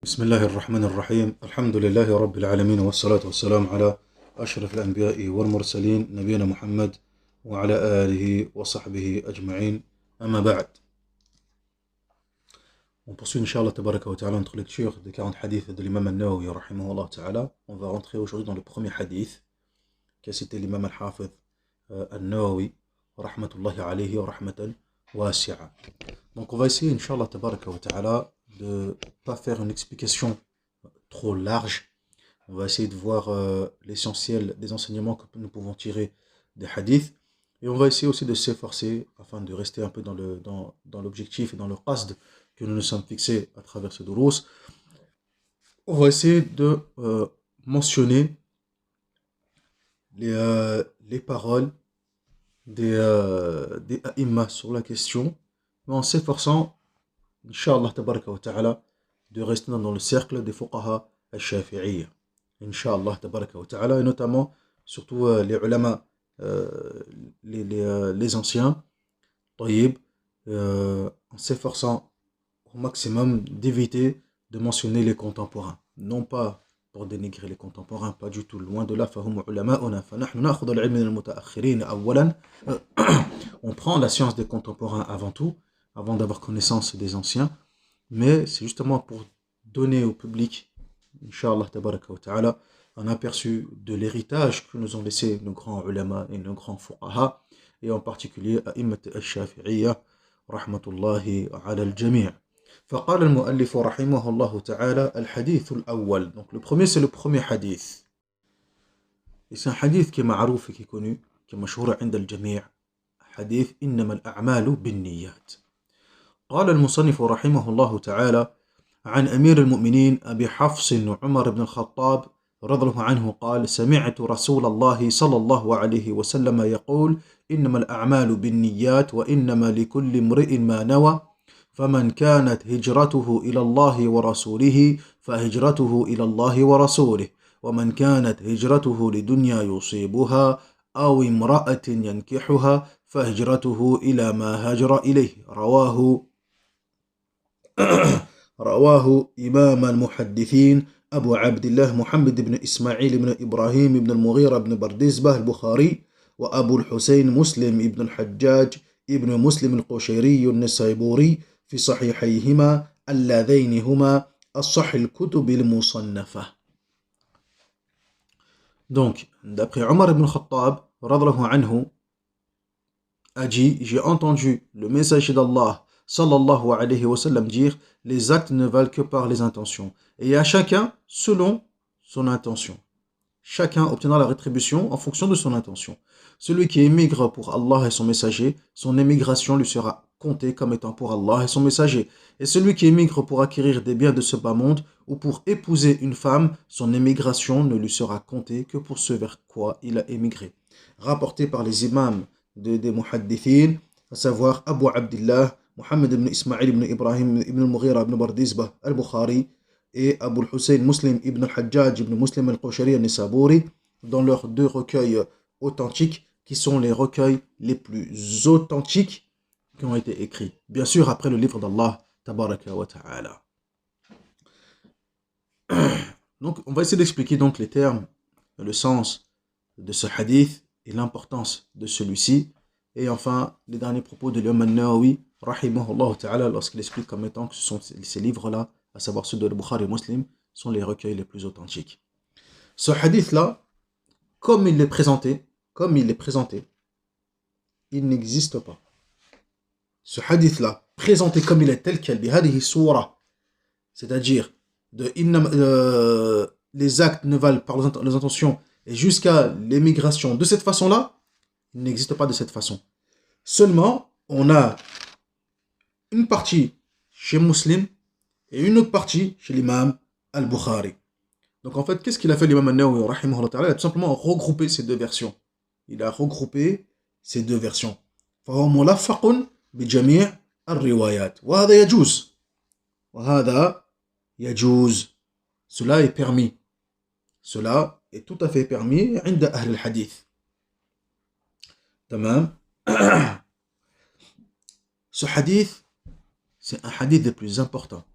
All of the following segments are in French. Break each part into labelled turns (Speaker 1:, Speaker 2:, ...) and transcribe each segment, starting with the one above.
Speaker 1: بسم الله الرحمن الرحيم الحمد لله رب العالمين والصلاة والسلام على أشرف الأنبياء والمرسلين نبينا محمد وعلى آله وصحبه أجمعين أما بعد. On poursuit Inch'Allah Tabaraka wa Ta'ala notre lecture des 40 hadiths de l'imam al-Nawawi rahimahullah ta'ala. On va rentrer aujourd'hui dans le premier hadith qu'a cité l'imam al-Hafidh al-Nawawi rahmatullahi alayhi wa rahmatan wasi'a. Donc on va essayer Inch'Allah Tabaraka wa Ta'ala de ne pas faire une explication trop large. On va essayer de voir l'essentiel des enseignements que nous pouvons tirer des hadiths. Et on va essayer aussi de s'efforcer, afin de rester un peu dans l'objectif et dans le qasd que nous nous sommes fixés à travers ce durous. On va essayer de mentionner les paroles des a'imma sur la question, mais en s'efforçant, Inch'Allah tabaraka wa ta'ala, de rester dans le cercle des fuqaha al-shafi'iyya. Inch'Allah tabaraka wa ta'ala, et notamment, surtout les ulama, les anciens, tayyib, en s'efforçant au maximum d'éviter de mentionner les contemporains. Non pas pour dénigrer les contemporains, pas du tout, loin de là. On prend la science des contemporains avant tout, avant d'avoir connaissance des anciens, mais c'est justement pour donner au public, Inch'Allah tabaraka wa ta'ala, un aperçu de l'héritage que nous ont laissé nos grands ulama et nos grands fuqaha, et en particulier a'immat al-shafi'iyya, rahmatullahi ala al-jami'. فقال المؤلف رحمه الله تعالى الحديث الأول. Donc le premier c'est le premier hadith. Et c'est un hadith qui est معروف et qui est connu, qui est مشهور عند الجميع. حديث إنما الأعمال بالنيات. قال المصنف رحمه الله تعالى عن أمير المؤمنين أبي حفص عمر بن الخطاب رضي الله عنه قال سمعت رسول الله صلى الله عليه وسلم يقول إنما الأعمال بالنيات وإنما لكل امرئ ما نوى فمن كانت هجرته إلى الله ورسوله فهجرته إلى الله ورسوله ومن كانت هجرته لدنيا يصيبها أو امرأة ينكحها فهجرته إلى ما هاجر إليه. رواه إمام المحدثين أبو عبد الله محمد بن إسماعيل بن إبراهيم بن المغيرة بن بردزبة البخاري وأبو الحسين مسلم بن الحجاج ابن مسلم القشيري النسيبوري في صحيحيهما اللذين هما الصح الكتب المصنفة. Donc, d'après Omar ibn Khattab, radhiyallahu anhu, a dit, j'ai entendu le messager d'Allah, sallallahu alayhi wa sallam, dire, les actes ne valent que par les intentions. Et à chacun selon son intention. Chacun obtiendra la rétribution en fonction de son intention. Celui qui émigre pour Allah et son messager, son émigration lui sera comptée comme étant pour Allah et son messager. Et celui qui émigre pour acquérir des biens de ce bas monde ou pour épouser une femme, son émigration ne lui sera comptée que pour ce vers quoi il a émigré. Rapporté par les imams des muhaddithin, à savoir Abu Abdillah, Muhammad ibn Ismail ibn Ibrahim ibn al-Mughira ibn Bardizbah al-Bukhari, et Abu al-Hussein Muslim ibn al-Hajjaj ibn Muslim al-Qushayri al-Nisaburi, dans leurs deux recueils authentiques, qui sont les recueils les plus authentiques qui ont été écrits. Bien sûr, après le livre d'Allah, tabaraka wa ta'ala. Donc, on va essayer d'expliquer donc les termes, le sens de ce hadith et l'importance de celui-ci. Et enfin, les derniers propos de l'imam al-Nawawi, rahimahullah ta'ala, lorsqu'il explique comme étant que ce sont ces livres-là, à savoir ceux de Bukhari et Muslim, sont les recueils les plus authentiques. Ce hadith-là, comme il est présenté, il n'existe pas. Ce hadith-là, présenté comme il est tel quel, c'est-à-dire les actes ne valent par les intentions et jusqu'à l'émigration de cette façon-là, il n'existe pas de cette façon. Seulement, on a une partie chez Muslim et une autre partie chez l'imam al-Bukhari. Donc en fait, qu'est-ce qu'il a fait l'imam al-Nawawi rahimahullah ta'ala? Il a tout simplement regroupé ces deux versions. Il a regroupé ces deux versions. فهو ملفق بجميع الروايات وهذا يجوز. وهذا يجوز. Cela est permis. Cela est tout à fait permis عند أهل الحديث. تمام. Ce hadith, c'est un hadith des plus importants.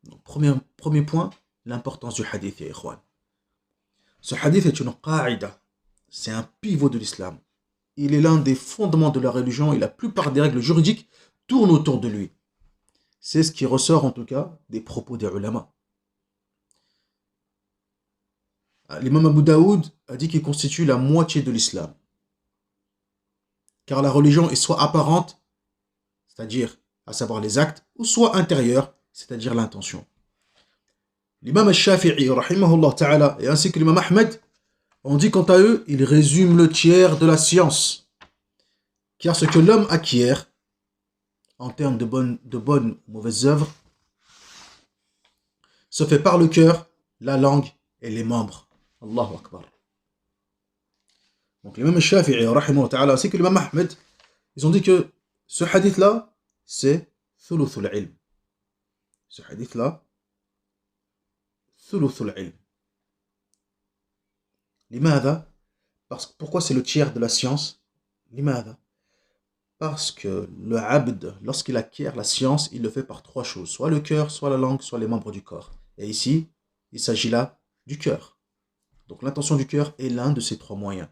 Speaker 1: Donc, premier point, l'importance du hadith, ya ikhwan. Ce hadith est une qa'ida, c'est un pivot de l'islam. Il est l'un des fondements de la religion et la plupart des règles juridiques tournent autour de lui. C'est ce qui ressort en tout cas des propos des ulama. L'imam Abu Daoud a dit qu'il constitue la moitié de l'islam. Car la religion est soit apparente, c'est-à-dire à savoir les actes, ou soit intérieure, c'est-à-dire l'intention. L'imam al-Shafi'i, rahimahullah ta'ala, et ainsi que l'imam Ahmed, on dit quant à eux, ils résument le tiers de la science. Car ce que l'homme acquiert, en termes de bonnes ou mauvaises œuvres, se fait par le cœur, la langue et les membres. Allahu Akbar. Donc l'imam al-Shafi'i, rahimahullah ta'ala, ainsi que l'imam Ahmed, ils ont dit que ce hadith-là, c'est thuluthul ilm. Ce hadith-là, thuluthul ilm. Limada, pourquoi c'est le tiers de la science? Limada. Parce que le abd, lorsqu'il acquiert la science, il le fait par trois choses. Soit le cœur, soit la langue, soit les membres du corps. Et ici, il s'agit là du cœur. Donc l'intention du cœur est l'un de ces trois moyens.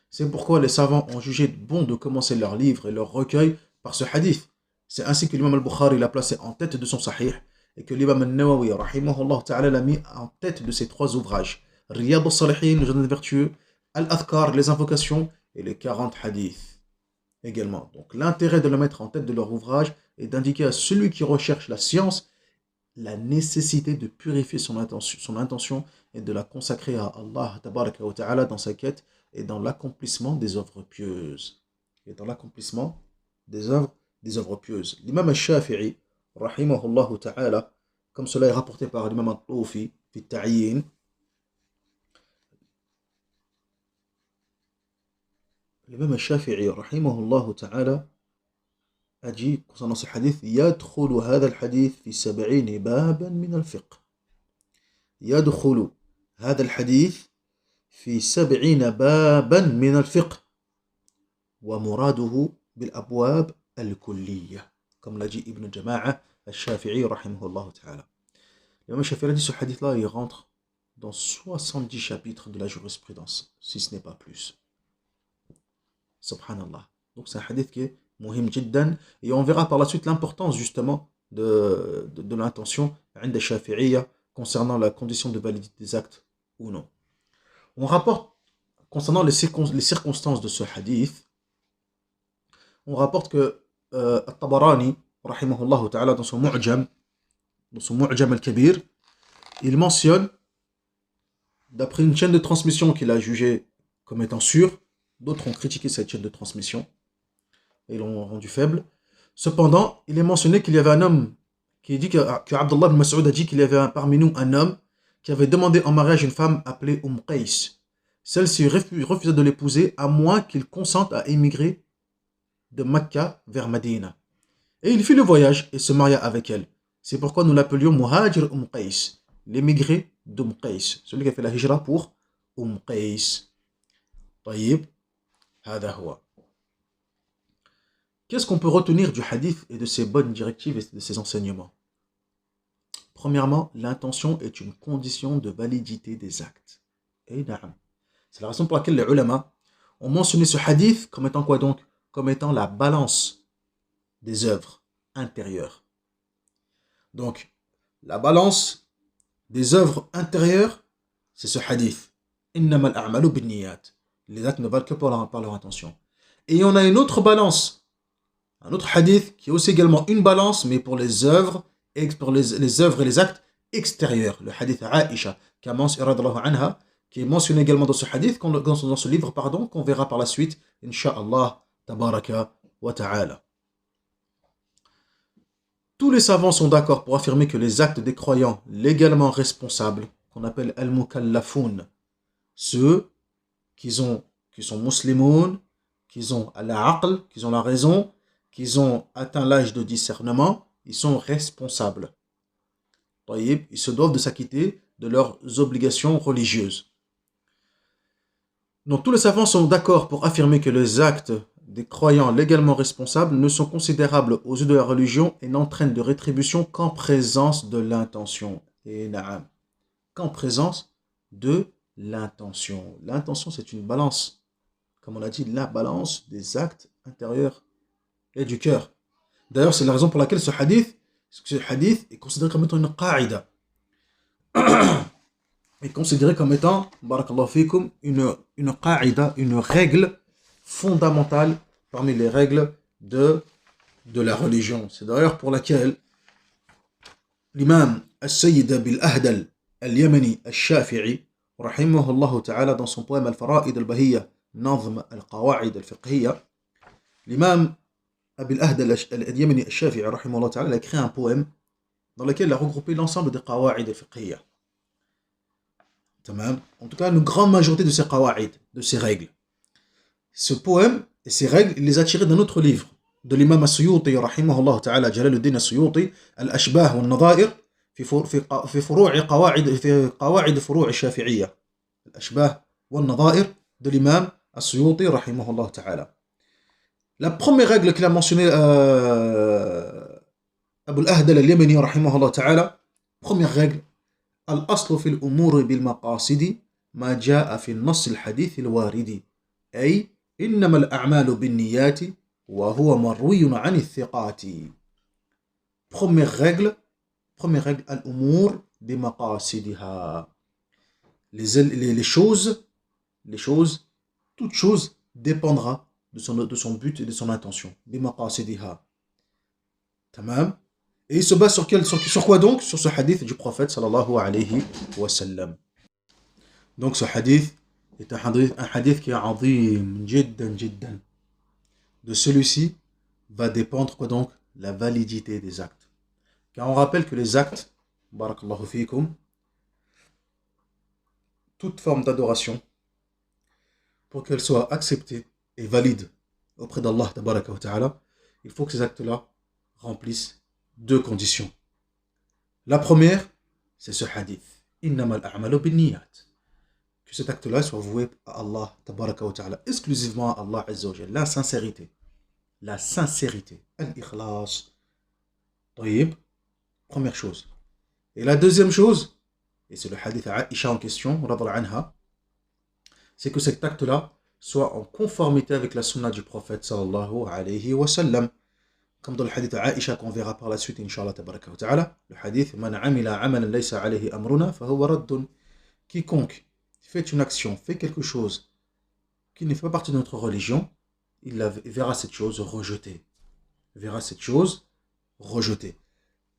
Speaker 1: C'est pourquoi les savants ont jugé bon de commencer leur livre et leur recueil par ce hadith. C'est ainsi que l'imam al-Bukhari l'a placé en tête de son sahih et que l'imam al-Nawawi, rahimahullah ta'ala, l'a mis en tête de ses trois ouvrages. Riyad al-Salihin, le jardin vertueux, Al-Adhkar, les invocations et les 40 hadiths également. Donc l'intérêt de le mettre en tête de leur ouvrage est d'indiquer à celui qui recherche la science la nécessité de purifier son intention et de la consacrer à Allah tabaraka wa ta'ala dans sa quête et dans l'accomplissement des œuvres pieuses. Pieuses. L'imam al-Shafi'i, rahimahullah ta'ala, comme cela est rapporté par l'imam al-Tufi, fi ta'yin, l'imam al-Shafi'i, rahimahullah ta'ala, a dit concernant ce hadith, يدخل هذا الحديث في 70 بابا من الفقه. يدخل هذا الحديث في 70 بابا من الفقه ومراده بالأبواب الكلية, comme l'a dit Ibn Jama'a al-Shafi'i rahimahullah ta'ala. L'imam al-Shafi'i a dit ce hadith-là, il rentre dans 70 chapitres de la jurisprudence, si ce n'est pas plus. Subhanallah. Donc c'est un hadith qui est muhim jiddan, et on verra par la suite l'importance justement de l'intention عند الشافعية concernant la condition de validité des actes ou non. On rapporte concernant les circonstances de ce hadith, on rapporte que At-Tabarani rahimahullah ta'ala dans son Mu'jam al-Kabir, il mentionne, d'après une chaîne de transmission qu'il a jugée comme étant sûre, d'autres ont critiqué cette chaîne de transmission et l'ont rendu faible. Cependant, il est mentionné qu'il y avait un homme qui dit que Abdullah ibn Mas'ud a dit qu'il y avait parmi nous un homme qui avait demandé en mariage une femme appelée Qais. Celle-ci refusa de l'épouser à moins qu'il consente à émigrer de Mecca vers Médine. Et il fit le voyage et se maria avec elle. C'est pourquoi nous l'appelions Muhajir Qais, l'émigré Qais, celui qui a fait la hijra pour Qais. Taïb, hada huwa. Qu'est-ce qu'on peut retenir du hadith et de ses bonnes directives et de ses enseignements? Premièrement, l'intention est une condition de validité des actes. Et na'am. C'est la raison pour laquelle les ulama ont mentionné ce hadith comme étant quoi donc? Comme étant la balance des œuvres intérieures. Donc, la balance des œuvres intérieures, c'est ce hadith. Innama al-a'malu bin-niyat. Les actes ne valent que par leur intention. Et on a une autre balance. Un autre hadith qui est aussi également une balance, mais pour les œuvres et les actes extérieurs. Le hadith Aïcha, qui est mentionné également dans ce hadith, dans ce livre, qu'on verra par la suite, Inch'Allah, tabaraka wa ta'ala. Tous les savants sont d'accord pour affirmer que les actes des croyants légalement responsables, qu'on appelle al-mukallafoun, ceux qui sont musulmans, qui ont al-aql, qui ont la raison, qu'ils ont atteint l'âge de discernement, ils sont responsables. Ils se doivent de s'acquitter de leurs obligations religieuses. Donc tous les savants sont d'accord pour affirmer que les actes des croyants légalement responsables ne sont considérables aux yeux de la religion et n'entraînent de rétribution qu'en présence de l'intention. Et na'am, qu'en présence de l'intention. L'intention, c'est une balance. Comme on a dit, la balance des actes intérieurs et du cœur. D'ailleurs, c'est la raison pour laquelle ce hadith est considéré comme étant une qa'ida. Est considéré comme étant, barakallahu fikum, une qa'ida, une règle fondamentale parmi les règles de la religion. C'est d'ailleurs pour laquelle l'imam al-Sayyid Abil Ahdal al-Yamani al-Shafi'i, rahimahullah ta'ala, dans son poème Al-Fara'id al-Bahiyya, Nazm al-Qawa'id al-Fiqhiyya, l'imam Abil Ahdal al-Yamani al-Shafi'i, rahimahullah ta'ala, a écrit un poème dans lequel il a regroupé l'ensemble des Qawa'id al-Fiqhiyya. En tout cas, une grande majorité de ces qawa'id, de ces règles. Ce poème et ces règles, il les a tirés d'un autre livre de l'imam as-Suyuti, rahimahullah ta'ala, Jalaluddin as-Suyuti, Al-Ashbah wal-Nadha'ir, في فروع قواعد فروع الشافعية. الأشباه والنظائر de l'imam as-Suyuti, rahimahullah ta'ala. La première règle qu'il a mentionnée, Abu al-Ahdal al-Yamani, rahimahullah ta'ala, première règle, الأصل في الأمور بالمقاصد ما جاء في النص الحديث الوارد أي إنما الأعمال بالنيات وهو مروي عن الثقات. Première règle, الأمور بمقاصدها. Les choses, toute chose dépendra de son but et de son intention. بمقاصدها. Tamam. Et il se base sur quoi donc? Sur ce hadith du prophète sallallahu alayhi wa sallam. Donc ce hadith est un hadith qui est azim, jiddan, jiddan. De celui-ci va dépendre quoi donc? La validité des actes. Car on rappelle que les actes, barakallahu fikum, toute forme d'adoration, pour qu'elle soit acceptée et valide auprès d'Allah tabaraka wa ta'ala, il faut que ces actes-là remplissent deux conditions. La première, c'est ce hadith. Innamal a'malu binniyat. Que cet acte-là soit voué à Allah, tabaraka wa ta'ala, exclusivement à Allah azza wa jalla. La sincérité. La sincérité. Al-ikhlas. Tayyib. Première chose. Et la deuxième chose, et c'est le hadith à Aïcha en question, radhiyallahu anha, c'est que cet acte-là soit en conformité avec la sunna du prophète sallallahu alayhi wa sallam. Comme dans le hadith à Aïcha qu'on verra par la suite, Inch'Allah tabaraka wa ta'ala, le hadith Man amila amalan laysa alayhi amruna fahuwa raddun. Quiconque fait une action, fait quelque chose qui ne fait pas partie de notre religion, il verra cette chose rejetée. Il verra cette chose rejetée.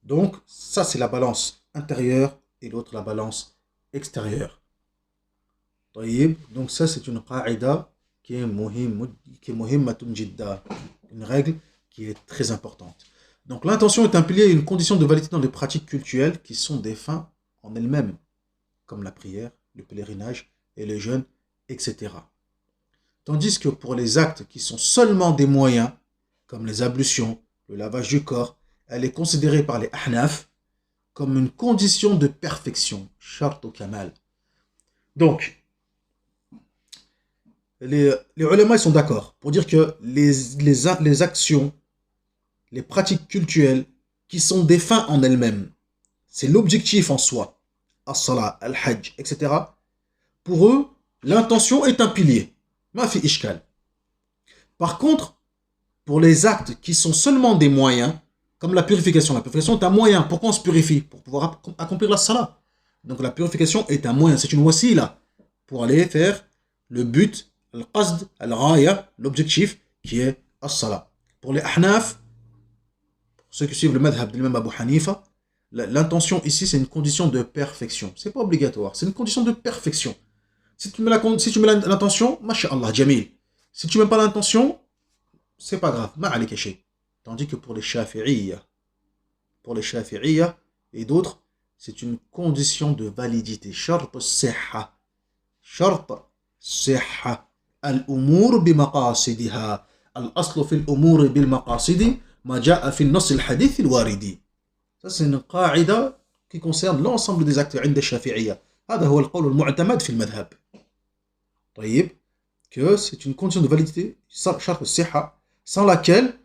Speaker 1: Donc, ça c'est la balance intérieure et l'autre la balance extérieure. Donc ça c'est une qa'ida qui est muhimmatun jidda, une règle qui est très importante. Donc l'intention est un pilier et une condition de validité dans les pratiques cultuelles qui sont des fins en elles-mêmes, comme la prière, le pèlerinage et le jeûne, etc. Tandis que pour les actes qui sont seulement des moyens, comme les ablutions, le lavage du corps, elle est considérée par les ahnaf comme une condition de perfection, shart au kamal. Donc, les ulama sont d'accord pour dire que les actions, les pratiques cultuelles qui sont des fins en elles-mêmes, c'est l'objectif en soi, as-salat, al-hajj, etc. Pour eux, l'intention est un pilier. Ma fi ishkal. Par contre, pour les actes qui sont seulement des moyens, comme la purification est un moyen. Pourquoi on se purifie? Pour pouvoir accomplir la salat. Donc la purification est un moyen, c'est une wasila pour aller faire le but, al-qasd, al-raya, l'objectif qui est as-salat. Pour les ahnaf, ceux qui suivent le madhab de l'imam Abu Hanifa, l'intention ici c'est une condition de perfection. C'est pas obligatoire, c'est une condition de perfection. Si tu mets l'intention, masha'Allah, jamil. Si tu mets pas l'intention, c'est pas grave, ma'alik shay. Tandis que pour les shafi'iyya et d'autres, c'est une condition de validité. Shart as-sihha. Shart as-sihha. Al-umur bimaqasidiha. Al-aslu fil umur bil maqasidi. ما جاء في النص الحديث الواردي. Ça c'est une قاعدة qui concerne l'ensemble des actes عند الشافعية. هذا هو القول المعتمد في المذهب. طيب, que c'est une condition de validité, shart siha, sans laquelle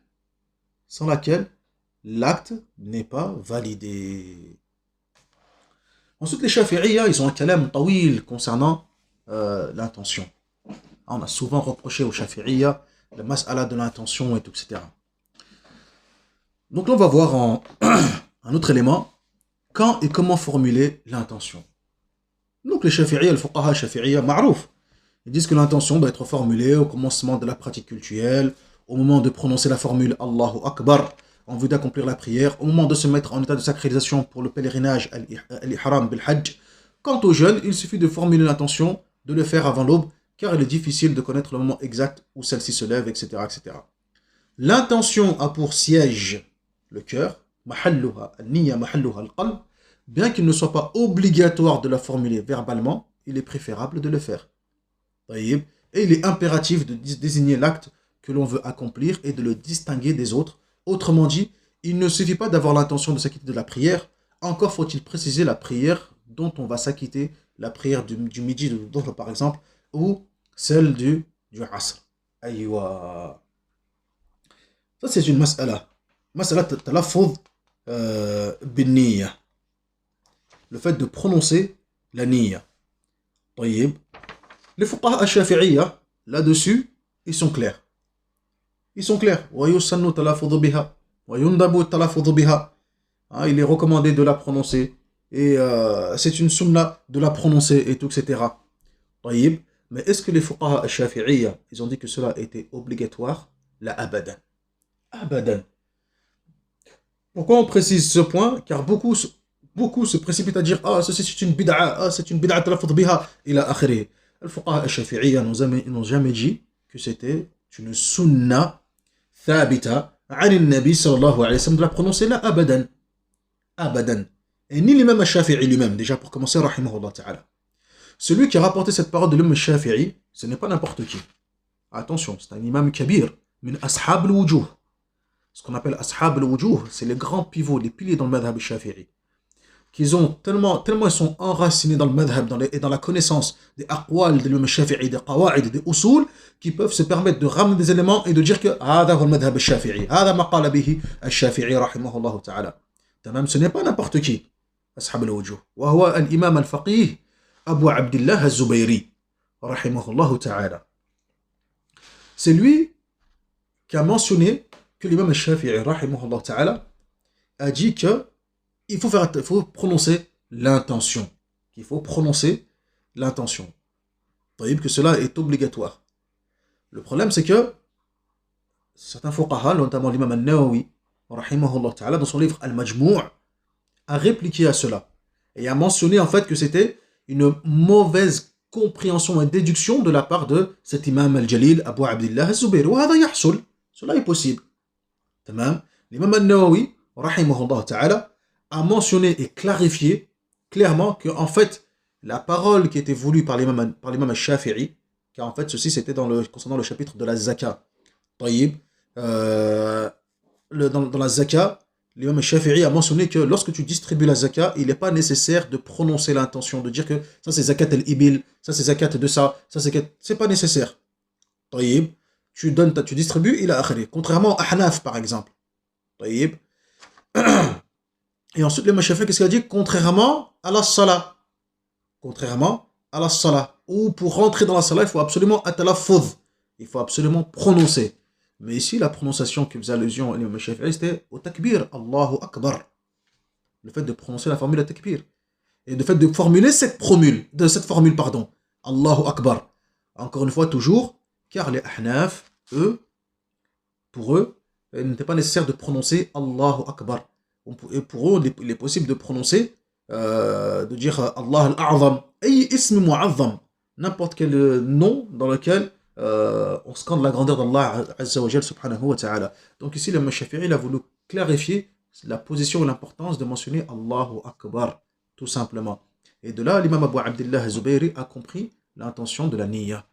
Speaker 1: l'acte n'est pas validé. Ensuite, les Shafi'iyya, ils ont un kalam tawil concernant l'intention. On a souvent reproché aux Shafi'iyya le mas'ala de l'intention et tout, etc. Donc là, on va voir un autre élément, quand et comment formuler l'intention. Donc les Shafi'iyya, les fuqaha Shafi'iyya, ma'rouf, ils disent que l'intention doit être formulée au commencement de la pratique cultuelle, au moment de prononcer la formule Allahu Akbar, en vue d'accomplir la prière, au moment de se mettre en état de sacralisation pour le pèlerinage al-ihram bil-hajj. Quant aux jeunes, il suffit de formuler l'intention, de le faire avant l'aube, car il est difficile de connaître le moment exact où celle-ci se lève, etc., etc. L'intention a pour siège le cœur, mahalluha, al-niyya mahalluha al-qalb. Bien qu'il ne soit pas obligatoire de la formuler verbalement, il est préférable de le faire. Et il est impératif de désigner l'acte que l'on veut accomplir et de le distinguer des autres. Autrement dit, il ne suffit pas d'avoir l'intention de s'acquitter de la prière, encore faut-il préciser la prière dont on va s'acquitter, la prière du midi, de Dhuhr par exemple, ou celle du Asr. Aïwa. Ça c'est une mas'ala. Mas'ala talaffuz bin niyya. Le fait de prononcer la niyya. طيب. Les fuqaha al-shafi'iyya, là-dessus, ils sont clairs. Ils sont clairs. وَيُسَنُّ تَلَفُظُ بِهَا وَيُنْدَبُ التَّلَفُظُ بِهَا. Il est recommandé de la prononcer. Et c'est une sunna de la prononcer et tout, etc. طيب. Mais est-ce que les fuqaha al-shafi'iyya, ils ont dit que cela était obligatoire? La abadan. Abadan. Pourquoi on précise ce point? Car beaucoup se précipitent à dire ceci c'est une bid'a, c'est une bid'a talaffuz biha, ila akhirih. Les fuqaha al-shafi'iyya n'ont jamais dit que c'était une sunna thabita an al-nabi sallallahu alayhi wa sallam de la prononcer là abadan. Abadan. Et ni l'imam al-shafi'i lui-même, déjà pour commencer, rahimahullah ta'ala. Celui qui a rapporté cette parole de l'imam al-shafi'i, ce n'est pas n'importe qui. Attention, c'est un imam kabir, min ashab al-wujuh. Ce qu'on appelle ashab al-wujuh, c'est les grands pivots, les piliers dans le madhab al-shafi'i. Qu'ils ont tellement ils sont enracinés dans le madhab et dans la connaissance des aqwal de l'imam al-shafi'i, des qawa'id, des usul, qui peuvent se permettre de ramener des éléments et de dire que هذا هو المذهب الشافعي, هذا ما قال به الشافعي رحمه الله تعالى. تمام, ce n'est pas n'importe qui. ashab al-wujuh. وهو الإمام الفقيه أبو عبد الله الزبيري رحمه الله تعالى. C'est lui qui a mentionné que l'imam al-shafi'i rahimahullah ta'ala a dit que il faut prononcer l'intention. Qu'il faut prononcer l'intention. Que cela est obligatoire. Le problème, c'est que certains fuqaha, notamment l'imam al-Nawawi, rahimahullah ta'ala, dans son livre Al-Majmou', a répliqué à cela. Et a mentionné en fait que c'était une mauvaise compréhension et déduction de la part de cet imam al-Jalil, Abu Abdillah al-Zubayr. Cela est possible. L'imam al-Nawawi, rahimahullah ta'ala, a mentionné et clarifié clairement que en fait la parole qui était voulue par l'imam al-Shafi'i, car en fait ceci c'était concernant le chapitre de la Zaka. Dans la Zaka, l'imam al-Shafi'i a mentionné que lorsque tu distribues la Zaka, il n'est pas nécessaire de prononcer l'intention, de dire que ça c'est Zakat al-Ibil, ça c'est Zakat de ça c'est pas nécessaire. Tu distribues, il a akhiri. Contrairement à Hanaf par exemple. Et ensuite, le Shafi'i, qu'est-ce qu'il a dit? Contrairement à la salat. Contrairement à la salat. Ou pour rentrer dans la salat, il faut absolument atalaffuz. Il faut absolument prononcer. Mais ici, la prononciation qui faisait allusion à l'imam Shafi'i, c'était au takbir. Allahu Akbar. Le fait de prononcer la formule takbir. Et le fait de formuler cette formule. Allahu Akbar. Encore une fois, toujours, car les Ahnaf, pour eux, il n'était pas nécessaire de prononcer Allahu Akbar. Et pour eux, il est possible de prononcer, de dire Allah al-A'zam, ay ism mu'azzam, n'importe quel nom dans lequel on scande la grandeur d'Allah Azza wa Jal subhanahu wa ta'ala. Donc ici, le Shafi'i a voulu clarifier la position et l'importance de mentionner Allahu Akbar, tout simplement. Et de là, l'imam Abu Abdillah al-Zubayri a compris l'intention de la niyya.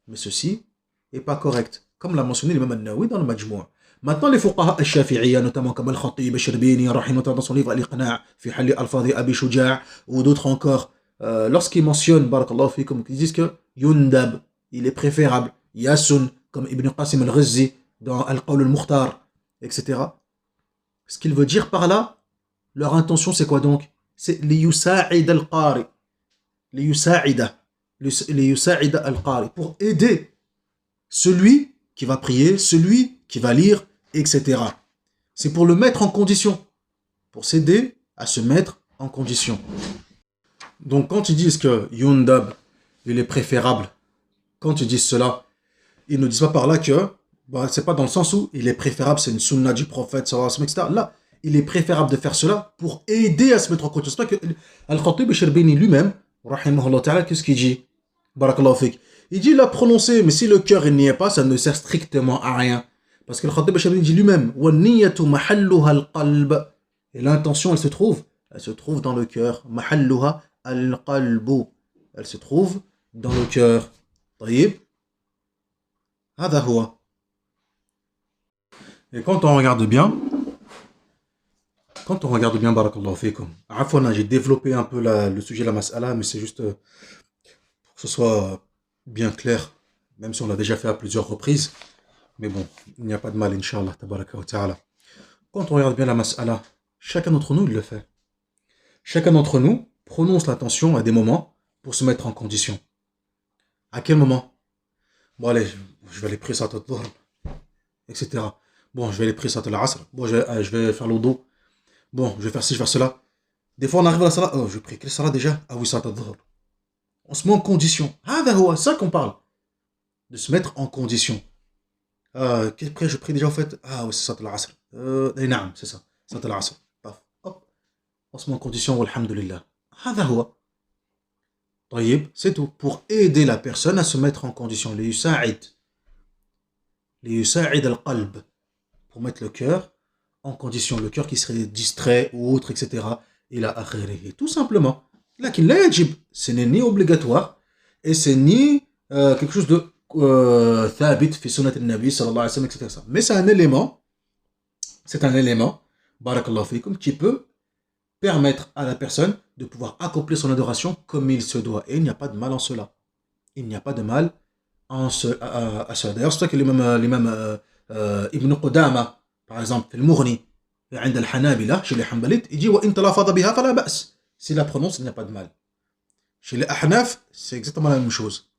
Speaker 1: Mais ceci n'est pas correct, comme l'a mentionné l'imam al-Nawawi dans le Majmou'. Maintenant, les fuqaha al-shafi'iyya, notamment comme Al-Khatib al-Shirbini, rahimahullah, dans son livre Al-Iqna' fi halli al-fadhi Abi Shuja', ou d'autres encore, lorsqu'ils mentionnent, barakallahu fikum, ils disent que yundab, il est préférable. Yasun, comme Ibn Qasim al-Ghazzi dans Al-Qawl al-Mukhtar, etc. Ce qu'il veut dire par là, leur intention c'est quoi donc? C'est liyusa'id al-qari. Liyusa'ida. Liyusa'ida al-qari. Pour aider celui qui va prier, celui qui va lire, etc. C'est pour le mettre en condition. Pour s'aider à se mettre en condition. Donc quand ils disent que Yundab, il est préférable, quand ils disent cela, ils ne disent pas par là que, c'est pas dans le sens où il est préférable, c'est une sunna du prophète, sallallahu alayhi wa sallam, etc. Là, il est préférable de faire cela pour aider à se mettre en condition. C'est pas que Al-Khatib al-Shirbini lui-même, rahimahullah ta'ala, qu'est-ce qu'il dit? Barakallahu fik. Il dit, il a prononcé, mais si le cœur n'y est pas, ça ne sert strictement à rien. Parce que Al-Khatib al-Shirbini dit lui-même, وَالنِّيَّةُ مَحَلُّهَا الْقَلْبِ. Et l'intention, elle se trouve dans le cœur. Mahalluha al-qalbu. Elle se trouve dans le cœur. طيب. هذا هو. Et quand on regarde bien, barakallahu fikum. Afwan, j'ai développé un peu le sujet de la mas'ala, mais c'est juste pour que ce soit bien clair, même si on l'a déjà fait à plusieurs reprises. Mais bon, il n'y a pas de mal, Inch'Allah, tabaraka wa ta'ala. Quand on regarde bien la mas'ala, chacun d'entre nous, il le fait. Chacun d'entre nous prononce l'attention à des moments pour se mettre en condition. À quel moment? Bon, allez, je vais aller prier Salat al-Dhuhr, etc. Bon, je vais aller prier Salat al-Asr. Bon, je vais faire l'odo. Bon, je vais faire ci, je vais faire cela. Des fois, on arrive à la salat. Oh, je prie. Quelle salat déjà? Ah oui, Salat al-Dhuhr. On se met en condition. Ah, c'est ça qu'on parle. De se mettre en condition. Après, je prie déjà au fait. Ah oui, c'est Salat al-Asr. Naam, c'est ça. Salat al-Asr. Paf. Hop. On se met en condition, walhamdulillah. هذا هو. طيب, c'est tout. Pour aider la personne à se mettre en condition. ليساعد القلب. Pour mettre le cœur en condition. Le cœur qui serait distrait ou autre, etc. Il a akhirihi. Tout simplement. Lakin la yajib. Ce n'est ni obligatoire et c'est ni quelque chose de thabit fi sunnat al-nabi sallallahu alayhi wa sallam, etc. Mais c'est un élément, barakallahu fikum, qui peut permettre à la personne de pouvoir accomplir son adoration comme il se doit. Et il n'y a pas de mal en cela. Il n'y a pas de mal à cela. D'ailleurs, c'est ça que l'imam Ibn Qudama, par exemple, le Mughni, عند الحنابلة, chez les Hanbalites, il dit وإن تلفظ بها فلا بأس. S'il la prononce, il n'y a pas de mal. Chez les Ahnaf, c'est exactement la même chose.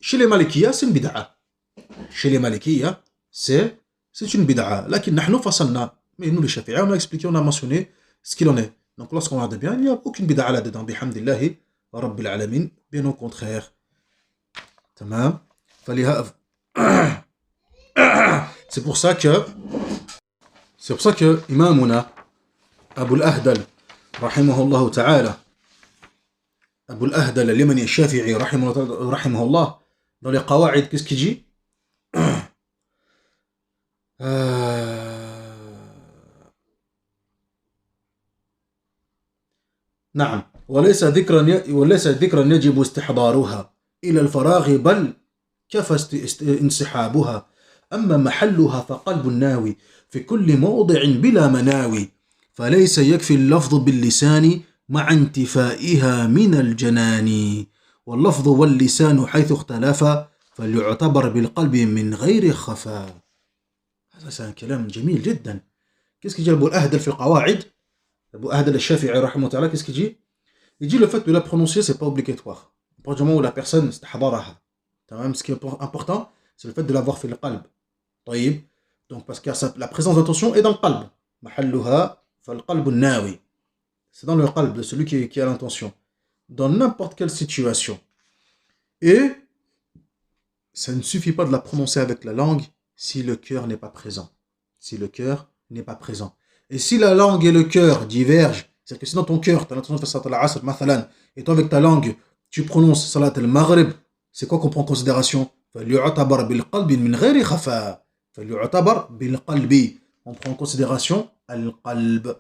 Speaker 1: Chez les Malikiya, c'est une bid'a. Chez les Malikiya, c'est une bid'a. Lakin nahnu fasalna. Mais nous, les Shafi'i, on a expliqué, on a mentionné ce qu'il en est. Donc lorsqu'on regarde bien, il n'y a aucune bid'a là-dedans. Bihamdillahi, Rabbil Alamin. Bien au contraire. Tamam. C'est pour ça que Imamuna Abu al-Ahdal, rahimahullah ta'ala, Abu al-Ahdal al-Yamani al-Shafi'i, rahimahullah, dans les Qawa'id, qu'est-ce qu'il dit? نعم وليس ذكرا يجب استحضارها إلى الفراغ بل كفى انسحابها أما محلها فقلب الناوي في كل موضع بلا مناوي فليس يكفي اللفظ باللسان مع انتفائها من الجنان واللفظ واللسان حيث اختلفا فليعتبر بالقلب من غير خفا. هذا كلام جميل جدا. Qu'est-ce qu'il dit Abu al-Ahdal في القواعد? Abu al-Ahdal al-Shafi'i rahimahullah ta'ala, qu'est-ce qu'il dit? Il dit le fait de la prononcer, c'est pas obligatoire. À partir du moment où la personne stahbaraha. Ce qui est important, c'est le fait de l'avoir fait le qalb. طيب. Donc parce que la présence d'attention est dans le qalb. Mahalluha fal qalb an-nawi. C'est dans le qalb de celui qui a l'intention. Dans n'importe quelle situation. Et ça ne suffit pas de la prononcer avec la langue si le cœur n'est pas présent. Si le cœur n'est pas présent. Et si la langue et le cœur divergent, c'est-à-dire que si dans ton cœur, tu as l'intention de faire Salat al-Asr, mathalan, et toi avec ta langue, tu prononces Salat al-Maghrib, c'est quoi qu'on prend en considération? فَلْيُعْتَبَرْ بِالْقَلْبِ مِنْ غَيْرِ خَفَا. فَلْيُعْتَبَرْ بِالْقَلْبِ. On prend en considération al-qalb.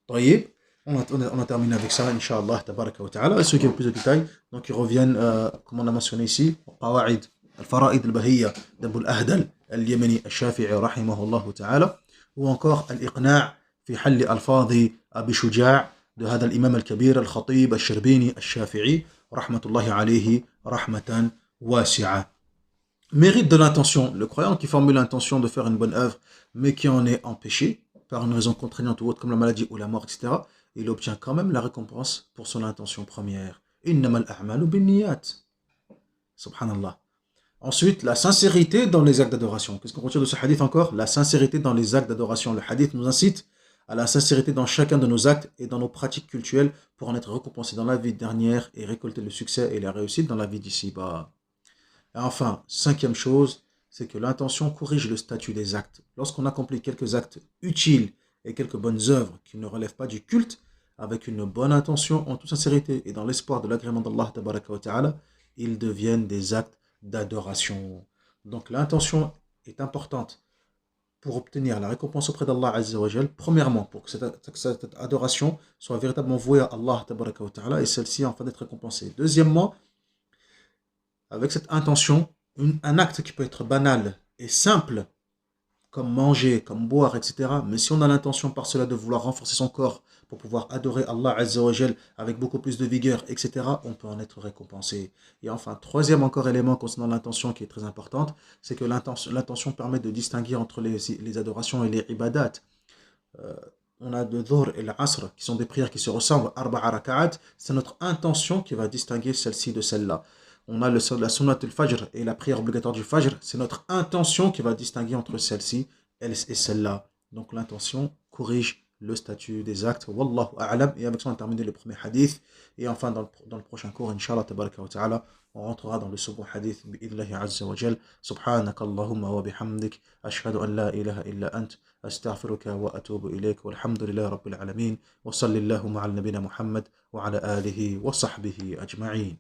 Speaker 1: طيب. On a terminé avec ça, Inch'Allah, tabaraka wa ta'ala. Et ceux qui ont plus de détails, donc ils reviennent, comme on a mentionné ici, au Qawa'id, al-Fara'id al-Bahiyya d'Abu al-Ahdal, al-Yamani al-Shafi'i, rahimahullah ta'ala, ou encore al-Iqna' fi halli al-Fadhi Abi Shuja' de hada l'imam al-Kabir, al-Khatib, al-Shirbini, al-Shafi'i, rahmatullahi alayhi, rahmatan wasi'a. Mérite de l'intention. Le croyant qui formule l'intention de faire une bonne œuvre, mais qui en est empêché par une raison contraignante ou autre, comme la maladie ou la mort, etc., il obtient quand même la récompense pour son intention première. Innamal a'malu binniyat. Subhanallah. Ensuite, la sincérité dans les actes d'adoration. Qu'est-ce qu'on retient de ce hadith encore? La sincérité dans les actes d'adoration. Le hadith nous incite à la sincérité dans chacun de nos actes et dans nos pratiques cultuelles pour en être récompensé dans la vie dernière et récolter le succès et la réussite dans la vie d'ici-bas. Et enfin, cinquième chose, c'est que l'intention corrige le statut des actes. Lorsqu'on accomplit quelques actes utiles et quelques bonnes œuvres qui ne relèvent pas du culte, avec une bonne intention, en toute sincérité et dans l'espoir de l'agrément d'Allah, tabaraka wa ta'ala, ils deviennent des actes d'adoration. Donc l'intention est importante pour obtenir la récompense auprès d'Allah Azza wa Jal. Premièrement, pour que cette adoration soit véritablement vouée à Allah, tabaraka wa ta'ala, et celle-ci afin d'être récompensée. Deuxièmement, avec cette intention, un acte qui peut être banal et simple, comme manger, comme boire, etc. Mais si on a l'intention par cela de vouloir renforcer son corps pour pouvoir adorer Allah Azza wa Jal avec beaucoup plus de vigueur, etc., on peut en être récompensé. Et enfin, troisième encore élément concernant l'intention qui est très importante, c'est que l'intention permet de distinguer entre les adorations et les ibadat. Euh, on a le dhuhr et l'asr, qui sont des prières qui se ressemblent, arba'a raka'at, c'est notre intention qui va distinguer celle-ci de celle-là. On a la sunnat al-fajr et la prière obligatoire du fajr, c'est notre intention qui va distinguer entre celle-ci et celle-là. Donc l'intention corrige le statut des actes. Wallahu a'lam. Et avec ça, on a terminé le premier hadith. Et enfin, dans le prochain cours, Inch'Allah, tabaraka wa ta'ala, on rentrera dans le second hadith, bi'idlahi azza wa jal. Subhanaka Allahumma wa bihamdik. Ashhadu an la ilaha illa ant. أستغفرك وأتوب إليك والحمد لله رب العالمين وصلى اللهم على نبينا محمد وعلى آله وصحبه أجمعين.